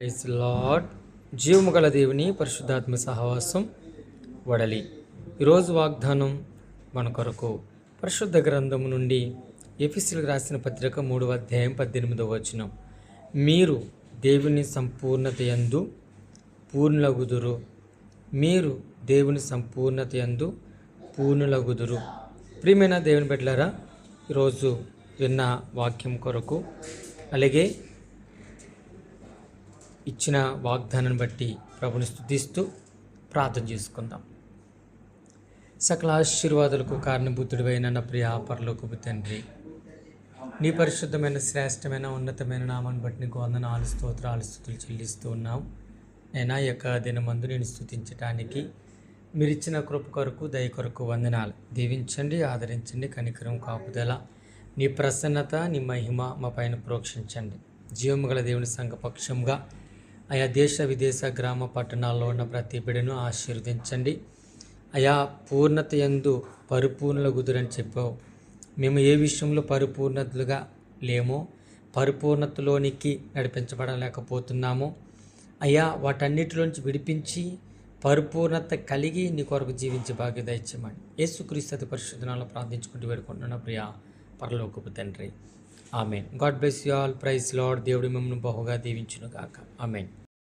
Praise lord. జీవము గల దేవుని పరిశుద్ధాత్మ సహవాసం వడలి. ఈరోజు వాగ్దానం మన కొరకు పరిశుద్ధ గ్రంథము నుండి ఎఫెసీయులకు రాసిన పత్రిక 3వ అధ్యాయం 18వ వచనం. మీరు దేవుని సంపూర్ణత యందు పూర్ణులగుదురు. మీరు దేవుని సంపూర్ణత యందు పూర్ణులగుదురు. ప్రియమైన దేవుని బిడ్డలారా, ఈరోజు విన్న వాక్యం కొరకు అలాగే ఇచ్చిన వాగ్దానాన్ని బట్టి ప్రభుని స్తుతిస్తూ ప్రార్థన చేసుకుందాం. సకల ఆశీర్వాదాలకు కారణభూతుడివైన నా ప్రియ పరలోకపు తండ్రి, నీ పరిశుద్ధమైన శ్రేష్టమైన ఉన్నతమైన నామాన్ని బట్టి నీకు వందనాలు, స్తోత్రాలు, స్తుతులు చెల్లిస్తూ ఉన్నాం. నేను ఈ యొక్క దినమందు నేను స్తుతించడానికి మీరిచ్చిన కృప కొరకు, దయ కొరకు వందనాలు. దీవించండి, ఆదరించండి, కనికరం, కాపుదల, నీ ప్రసన్నత, నీ మహిమ మా పైన ప్రోక్షించండి. జీవము గల దేవుని సంఘపక్షంగా ఆయా దేశ విదేశ గ్రామ పట్టణాల్లో ఉన్న ప్రతి బిడ్డను ఆశీర్వదించండి. ఆయా పూర్ణత యందు పరిపూర్ణులగుదురని చెప్పావు. మేము ఏ విషయంలో పరిపూర్ణతలుగా లేమో, పరిపూర్ణతలోనికి నడిపించబడలేకపోతున్నామో అయ్యా, వాటన్నిటిలోంచి విడిపించి పరిపూర్ణత కలిగి నీ కొరకు జీవించే భాగ్యత ఇచ్చామని యేసుక్రీస్తు అతి పరిశుద్ధ నామములో ప్రార్థించుకుంటూ వేడుకుంటున్నా ప్రియ పరలోకపు తండ్రి. Amen. God bless you all. Praise Lord. దేవుడు మిమ్మల్ని బహుగా దీవించును గాక. ఆమెన్.